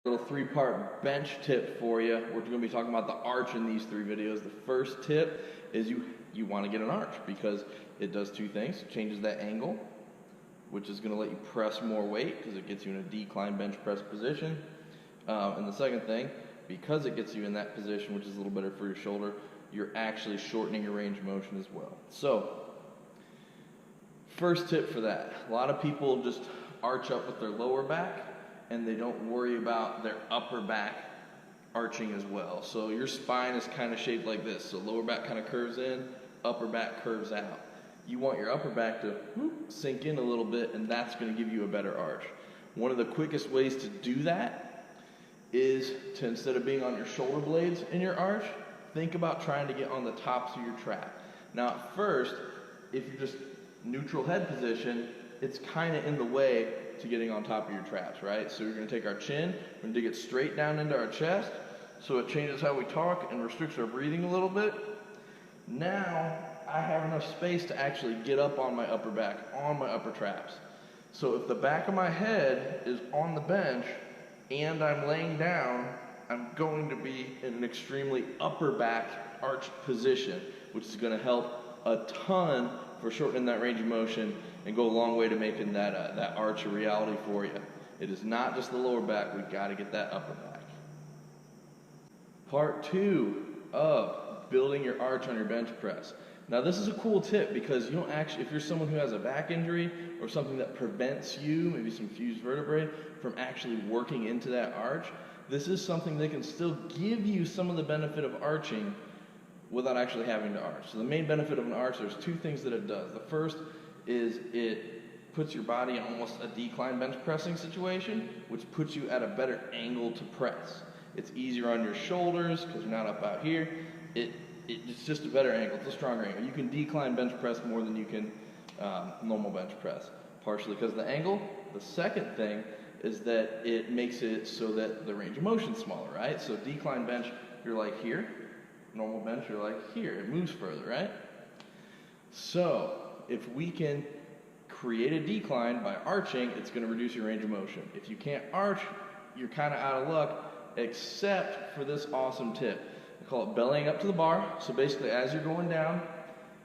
Little three-part bench tip for you. We're going to be talking about the arch in these three videos. The first tip is you want to get an arch because it does two things. It changes that angle, which is going to let you press more weight because it gets you in a decline bench press position. And the second thing, because it gets you in that position, which is a little better for your shoulder, you're actually shortening your range of motion as well. So, first tip for that. A lot of people just arch up with their lower back and they don't worry about their upper back arching as well. So your spine is kind of shaped like this. So lower back kind of curves in, upper back curves out. You want your upper back to sink in a little bit, and that's going to give you a better arch. One of the quickest ways to do that is to, instead of being on your shoulder blades in your arch, think about trying to get on the tops of your trap. Now at first, if you're just neutral head position, it's kind of in the way to getting on top of your traps, right? So we're going to take our chin, we're going to dig it straight down into our chest, so it changes how we talk and restricts our breathing a little bit. Now I have enough space to actually get up on my upper back, on my upper traps. So if the back of my head is on the bench and I'm laying down, I'm going to be in an extremely upper back arched position, which is going to help a ton for shortening that range of motion and go a long way to making that arch a reality for you. It is not just the lower back, we've got to get that upper back. Part 2 of building your arch on your bench press. Now this is a cool tip because you don't actually, if you're someone who has a back injury or something that prevents you, maybe some fused vertebrae, from actually working into that arch, this is something that can still give you some of the benefit of arching without actually having to arch. So the main benefit of an arch, there's two things that it does. The first is it puts your body in almost a decline bench pressing situation, which puts you at a better angle to press. It's easier on your shoulders because you're not up out here. It's just a better angle, it's a stronger angle. You can decline bench press more than you can normal bench press, partially because of the angle. The second thing is that it makes it so that the range of motion is smaller, right? So decline bench, you're like here. Normal bench, you're like here. It moves further, right? So if we can create a decline by arching, it's going to reduce your range of motion. If you can't arch, you're kind of out of luck, except for this awesome tip. I call it bellying up to the bar. So basically, as you're going down,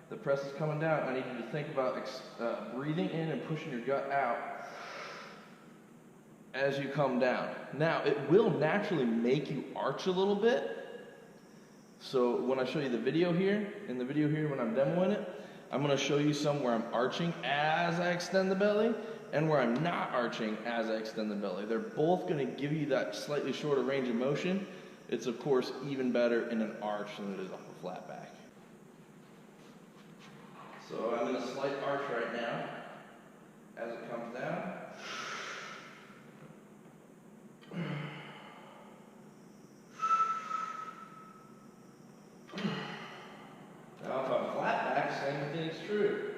the press is coming down. I need you to think about breathing in and pushing your gut out as you come down. Now, it will naturally make you arch a little bit. So when I show you the video here, in the video here when I'm demoing it, I'm going to show you some where I'm arching as I extend the belly and where I'm not arching as I extend the belly. They're both going to give you that slightly shorter range of motion. It's of course even better in an arch than it is on a flat back. So I'm in a slight arch right now as it comes down. Now if I'm flat back, same thing's true.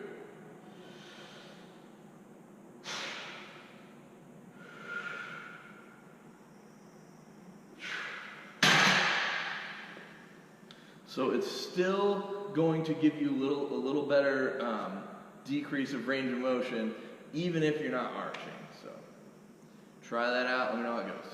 So it's still going to give you a little better decrease of range of motion, even if you're not arching. So try that out, let me know how it goes.